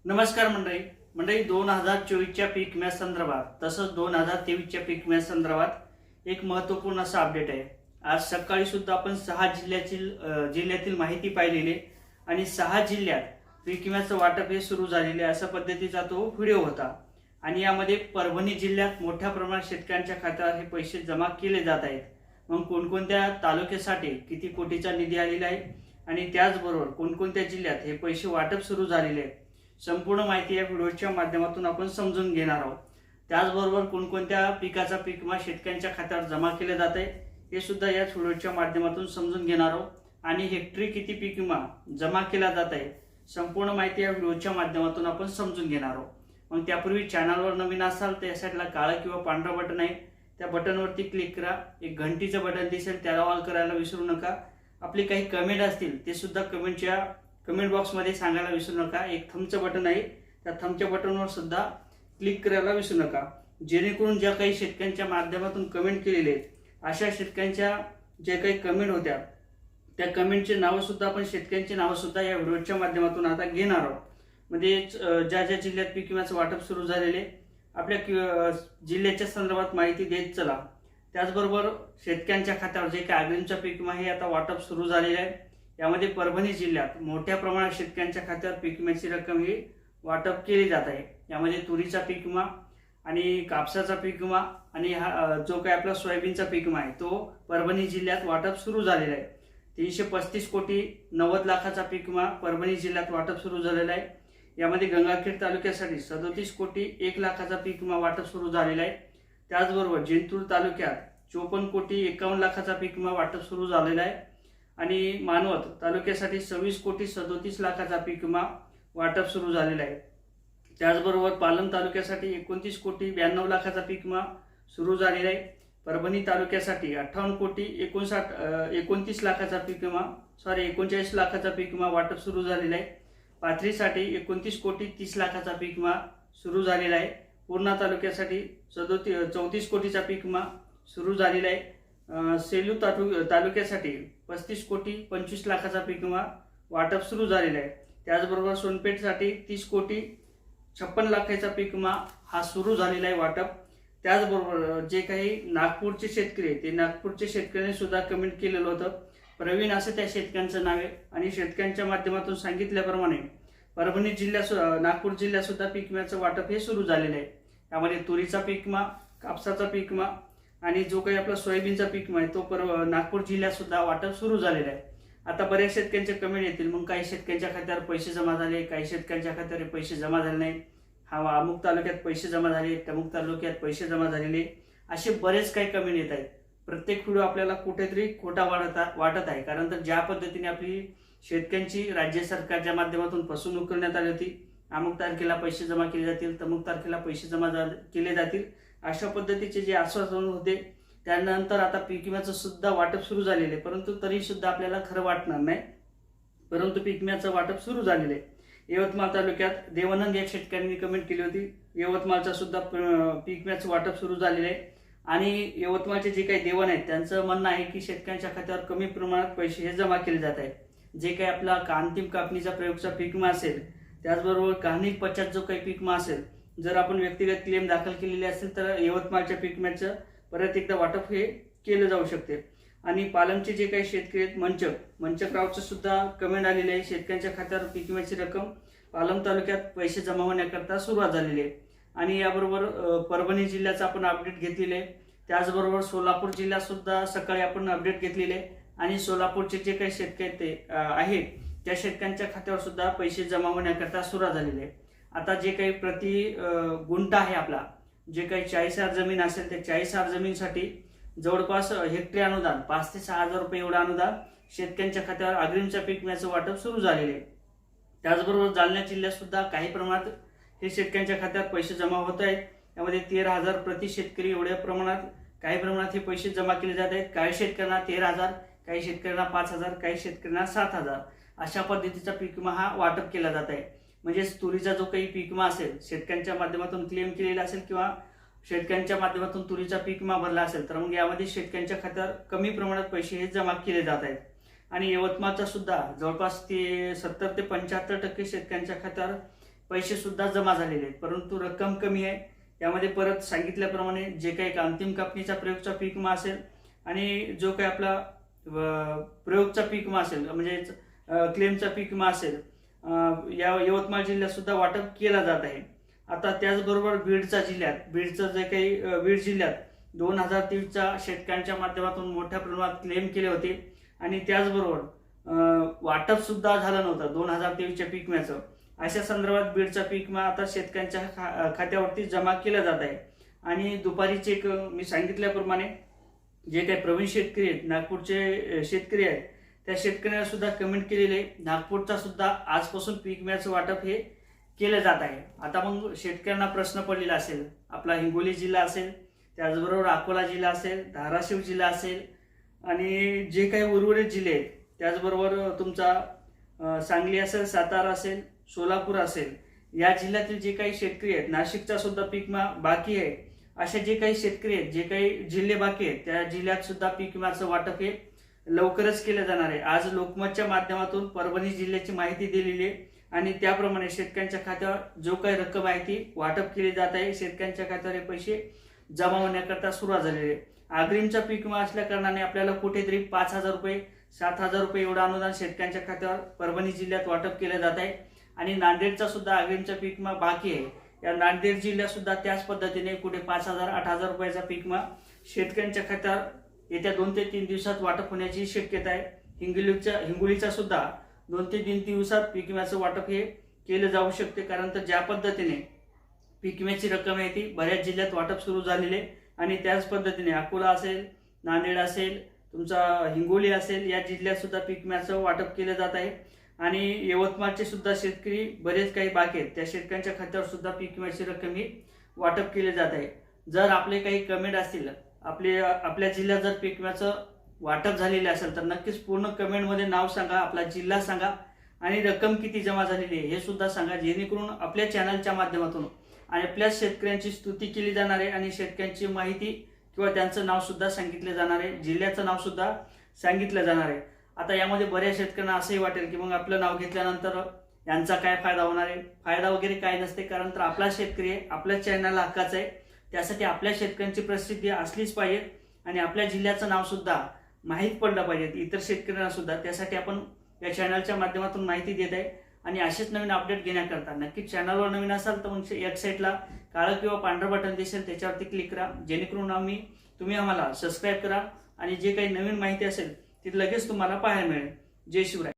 नमस्कार मंडळी 2024च्या पीक विम्या संदर्भात तसंच 2023च्या पीक विम्या संदर्भात एक महत्त्वपूर्ण असा अपडेट आहे। आज सकाळी सुद्धा आपण 6 जिल्ह्यातील माहिती पाहिलेली आणि 6 जिल्ह्यात पीक विम्याचं वाटप हे सुरू झालेले अशा पद्धतीचा तो व्हिडिओ होता। आणि यामध्ये परभणी जिल्ह्यात मोठ्या प्रमाणात शेतकऱ्यांच्या खात्यावर हे पैसे जमा केले जात आहेत। मग कोणकोणत्या तालुक्यासाठी किती कोटीचा निधी आलेला आहे आणि त्याचबरोबर कोणकोणत्या जिल्ह्यात हे पैसे वाटप सुरू झालेले आहे, संपूर्ण माहिती या व्हिडिओच्या माध्यमातून आपण समजून घेणार आहोत। त्याचबरोबर कोणकोणत्या पिकाचा पीक विमा शेतकऱ्यांच्या खात्यावर जमा केले जात आहे हे सुद्धा या व्हिडिओच्या माध्यमातून समजून घेणार आहोत। आणि हेक्टरी किती पीक विमा जमा केला जात आहे संपूर्ण माहिती या व्हिडिओच्या माध्यमातून आपण समजून घेणार आहोत। मग त्यापूर्वी चॅनलवर नवीन असाल तर या साईडला काळा किंवा पांढरा बटन आहे, त्या बटनवरती क्लिक करा। एक घंटीचं बटन दिसेल त्याला ऑल करायला विसरू नका। आपले काही कमेंट असतील ते सुद्धा कमेंट बॉक्समध्ये सांगायला विसरू नका। एक थंबचं बटन आहे, त्या थंबच्या बटनवर सुद्धा क्लिक करायला विसरू नका, जेणेकरून ज्या काही शेतकऱ्यांच्या माध्यमातून कमेंट केलेले अशा शेतकऱ्यांच्या जे काही कमेंट होत्या त्या कमेंटचे नावं सुद्धा आपण शेतकऱ्यांची नावं सुद्धा या व्हिडिओच्या माध्यमातून आता घेणार आहोत। म्हणजे ज्या जिल्ह्यात पीक विम्याचं वाटप सुरू झालेले आपल्या जिल्ह्याच्या संदर्भात माहिती देत चला। त्याचबरोबर शेतकऱ्यांच्या खात्यावर जे काही अग्रिमचा पीक विमा हे आता वाटप सुरू झालेले आहे। यामध्ये परभणी जिल्ह्यात मोठ्या प्रमाणात शेतकऱ्यांच्या खात्यावर पीक विम्याची रक्कम ही वाटप केली जात आहे। यामध्ये तुरीचा पीक विमा आणि कापसाचा पीक विमा आणि जो काही आपला सोयाबीनचा पीक विमा आहे तो परभणी जिल्ह्यात वाटप सुरू झालेला आहे। 335 कोटी 90 लाखाचा पीक विमा परभणी जिल्ह्यात वाटप सुरू झालेला आहे। यामध्ये गंगाखेड तालुक्यासाठी 37 कोटी 1 लाखाचा पीक विमा वाटप सुरू झालेला आहे। त्याचबरोबर जिंतूर तालुक्यात 54 कोटी 51 लाखाचा पीक विमा वाटप सुरू झालेला आहे। आणि मानवत तालुक्यासाठी 26 कोटी 37 लाखाचा पीक विमा वाटप सुरू झालेला आहे। त्याचबरोबर पालम तालुक्यासाठी 29 कोटी 92 लाखाचा पीक विमा सुरू झालेला आहे। परभणी तालुक्यासाठी 58 कोटी 29 लाखाचा पीक विमा 39 लाखाचा पीक विमा वाटप सुरू झालेला आहे। पाथरीसाठी 29 कोटी 30 लाखाचा पीक विमा सुरू झालेला आहे। पूर्णा तालुक्यासाठी 34 कोटीचा पीक विमा सुरू झालेला आहे। सेलू तालुक्यासाठी 35 कोटी 25 लाखाचा पीक विमा वाटप सुरू झालेला आहे। त्याचबरोबर सोनपेठसाठी 30 कोटी 56 लाखाचा पीक विमा हा सुरू झालेला आहे वाटप। त्याचबरोबर जे काही नागपूरचे शेतकरी ते नागपूरचे शेतकऱ्यांनी सुद्धा कमेंट केलेलं होतं, प्रवीण असं त्या शेतकऱ्यांचं नाव आहे। आणि शेतकऱ्यांच्या माध्यमातून सांगितल्याप्रमाणे परभणी जिल्ह्यात नागपूर जिल्ह्यात सुद्धा पीक विम्याचं वाटप हे सुरू झालेलं आहे। त्यामध्ये तुरीचा पीक विमा, कापसाचा पीक विमा आणि जो काही आपला सोयाबीनचा पीक विमा आहे तो नागपूर जिल्ह्यात सुद्धा वाटप सुरू झालेला आहे। आता बऱ्याच शेतकऱ्यांचे कमेंट येतील, मग काही शेतकऱ्यांच्या खात्यावर पैसे जमा झाले, काही शेतकऱ्यांच्या खात्यावर पैसे जमा झाले नाही, अमुक तालुक्यात पैसे जमा झाले, अमुक तालुक्यात पैसे जमा झालेले, असे बरेच काही कमेंट येत आहेत। प्रत्येक व्हिडिओ आपल्याला कुठेतरी खोटा वाटत आहे, कारण तर ज्या पद्धतीने आपली शेतकऱ्यांची राज्य सरकारच्या माध्यमातून फसवणूक करण्यात आली होती, अमुक तारखेला पैसे जमा केले जातील, तमुक तारखेला पैसे जमा केले जातील, अशा पद्धतीचे जे आश्वासन होते त्यानंतर आता पीक विम्याचं सुद्धा वाटप सुरू झालेले, परंतु तरी सुद्धा आपल्याला खरं वाटणार नाही, परंतु पीक विम्याचं वाटप सुरू झालेले आहे। यवतमाळ तालुक्यात देवानंद या शेतकऱ्यांनी कमेंट केली होती, यवतमाळचा सुद्धा पीक विम्याचं वाटप सुरू झालेलं आहे। आणि यवतमाळचे जे काही देवान आहेत त्यांचं म्हणणं आहे की शेतकऱ्यांच्या खात्यावर कमी प्रमाणात पैसे हे जमा केले जात आहेत। जे काही आपला अंतिम कापणीचा प्रयोगचा पीक विमा असेल, त्याचबरोबर काढणी पश्चात जो काही पीक विमा असेल, जर आपण व्यक्तिगत क्लेम दाखल केलेले असेल तर यवतमाळच्या पीक विम्याचं परत एकदा वाटप हे केलं जाऊ शकते। आणि पालमचे जे काही शेतकरी आहेत मंचकरावचं सुद्धा कमेंट आलेले आहे, शेतकऱ्यांच्या खात्यावर पीक विम्याची रक्कम पालम तालुक्यात पैसे जमा होण्याकरता सुरुवात झालेली आहे। आणि याबरोबर परभणी जिल्ह्याचा आपण अपडेट घेतलेले आहे। त्याचबरोबर सोलापूर जिल्ह्यात सुद्धा सकाळी आपण अपडेट घेतलेले आहे। आणि सोलापूरचे जे काही शेतकरी आहेत त्या शेतकऱ्यांच्या खात्यावर सुद्धा पैसे जमा होण्याकरता सुरुवात झालेली आहे। आता जे काही प्रति गुंठ आहे आपला, जे काही 40,000 जमीन असेल त्या 40,000 जमीनसाठी जवळपास हेक्टरी अनुदान 5 ते 6,000 रुपये एवढं अनुदान शेतकऱ्यांच्या खात्यावर अग्रिमच्या पीक विम्याचं वाटप सुरू झालेले आहे। त्याचबरोबर जालना जिल्ह्यात सुद्धा काही प्रमाणात हे शेतकऱ्यांच्या खात्यावर पैसे जमा होत आहेत। यामध्ये 13,000 प्रति शेतकरी एवढ्या प्रमाणात काही प्रमाणात हे पैसे जमा केले जात आहेत। काही शेतकऱ्यांना 13,000, काही शेतकऱ्यांना 5,000, काही शेतकऱ्यांना 7,000 अशा पद्धतीचा पीक विमा हा वाटप केला जात आहे। म्हणजेच तुरीचा जो काही पीक विमा असेल, शेतकऱ्यांच्या माध्यमातून क्लेम केलेला असेल किंवा शेतकऱ्यांच्या माध्यमातून तुरीचा पीक विमा भरला असेल तर मग यामध्ये शेतकऱ्यांच्या खात्यावर कमी प्रमाणात पैसे हे जमा केले जात आहेत। आणि यवतमाळचा सुद्धा जवळपास 70 ते 75% शेतकऱ्यांच्या खात्यावर पैसे सुद्धा जमा झालेले आहेत, परंतु रक्कम कमी आहे. यामध्ये परत सांगितल्याप्रमाणे जे काही अंतिम कापणीचा प्रयोगचा पीक विमा असेल आणि जो काही आपला प्रयोगचा पीक विमा असेल म्हणजे क्लेमचा पीक विमा असेल, या यवतमाळ जिल्ह्यात सुद्धा वाटप केला जात आहे. आता त्याचबरोबर बीडचं जे काही बीड जिल्ह्यात 2023चा शेतकऱ्यांच्या माध्यमातून मोठ्या प्रमाणात क्लेम केले होते आणि त्याचबरोबर वाटप सुद्धा झालं नव्हतं 2023च्या पीक विम्याचं. अशा संदर्भात बीडचा पीक विमा आता शेतकऱ्यांच्या खात्यावरती जमा केला जात आहे. आणि दुपारीचे एक मी सांगितल्याप्रमाणे जे काही प्रवीण शेतकरी आहेत, नागपूरचे शेतकरी आहेत, त्या शेतकऱ्यांना सुद्धा कमेंट केलेले नागपूरचा सुद्धा आजपासून पीक विम्याचं वाटप हे केलं जात आहे. आता मग शेतकऱ्यांना प्रश्न पडलेला असेल, आपला हिंगोली जिल्हा असेल, त्याचबरोबर अकोला जिल्हा असेल, धाराशिव जिल्हा असेल आणि जे काही उर्वरित जिल्हे आहेत, त्याचबरोबर तुमचा सांगली असेल, सातारा असेल, सोलापूर असेल, या जिल्ह्यातील जे काही शेतकरी आहेत, नाशिकचा सुद्धा पीक विमा बाकी आहे, असे जे काही शेतकरी आहेत, जे काही जिल्हे बाकी आहेत, त्या जिल्ह्यात सुद्धा पीक विम्याचं वाटप हे लवकरच केलं जाणार आहे. आज लोकमतच्या माध्यमातून परभणी जिल्ह्याची माहिती दिलेली आहे आणि त्याप्रमाणे शेतकऱ्यांच्या खात्यावर जो काही रक्कम आहे ती वाटप केली जात आहे. शेतकऱ्यांच्या खात्यावर हे पैसे जमा होण्याकरता सुरुवात झालेली आहे. अग्रिमचा पीक विमा असल्या कारणाने आपल्याला कुठेतरी 5,000 रुपये 7,000 रुपये एवढं अनुदान शेतकऱ्यांच्या खात्यावर परभणी जिल्ह्यात वाटप केलं जात आहे. आणि नांदेडचा सुद्धा अग्रिमचा पीक विमा बाकी आहे. या नांदेड जिल्ह्यात सुद्धा त्याच पद्धतीने कुठे 5,000 8,000 रुपयाचा पीक विमा शेतकऱ्यांच्या खात्यावर येत्या 2 ते 3 दिवसात वाटप होण्याची शक्यता आहे. हिंगोलीचा सुद्धा 2 ते 3 दिवसात पीक विम्याचं वाटप हे केलं जाऊ शकते. कारण तर ज्या पद्धतीने पीक विम्याची रक्कम आहे ती बऱ्याच जिल्ह्यात वाटप सुरू झालेले आणि त्याच पद्धतीने अकोला असेल, नांदेड असेल, तुमचा हिंगोली असेल, या जिल्ह्यात सुद्धा पीक विम्याचं वाटप केलं जात आहे. आणि यवतमाळचे सुद्धा शेतकरी बरेच काही बाकी आहेत, त्या शेतकऱ्यांच्या खात्यावर सुद्धा पीक विम्याची रक्कम ही वाटप केले जात आहे. जर आपले काही कमेंट असतील, आपल्या जिल्ह्यात जर पीक विम्याचं वाटप झालेले असेल तर नक्कीच पूर्ण कमेंटमध्ये नाव सांगा, आपला जिल्हा सांगा आणि रक्कम किती जमा झालेली आहे हे सुद्धा सांगा, जेणेकरून आपल्या चॅनलच्या माध्यमातून आणि आपल्या शेतकऱ्यांची स्तुती केली जाणार आहे आणि शेतकऱ्यांची माहिती किंवा त्यांचं नाव सुद्धा सांगितलं जाणार आहे, जिल्ह्याचं नाव सुद्धा सांगितलं जाणार आहे. आता यामध्ये बऱ्याच शेतकऱ्यांना असंही वाटेल की मग आपलं नाव घेतल्यानंतर यांचा काय फायदा होणार आहे. फायदा वगैरे काय नसते, कारण तर आपला शेतकरी आहे, आपल्या चॅनलला हक्काचं आहे. त्यासाठी आपल्या शेतकऱ्यांची प्रसिद्धी असलीच पाहिजे आणि आपल्या जिल्ह्याचं नाव सुद्धा माहीत पडलं पाहिजे इतर शेतकऱ्यांना सुद्धा. त्यासाठी आपण या चॅनलच्या माध्यमातून माहिती देत आहे आणि असेच नवीन अपडेट घेण्याकरता नक्कीच चॅनलवर नवीन असाल तर मग एक साईडला काळं किंवा पांढरं बटन दिसेल, त्याच्यावरती क्लिक करा, जेणेकरून तुम्ही आम्हाला सबस्क्राईब करा आणि जे काही नवीन माहिती असेल ती लगेच तुम्हाला पाहायला मिळेल. जय शिवराय.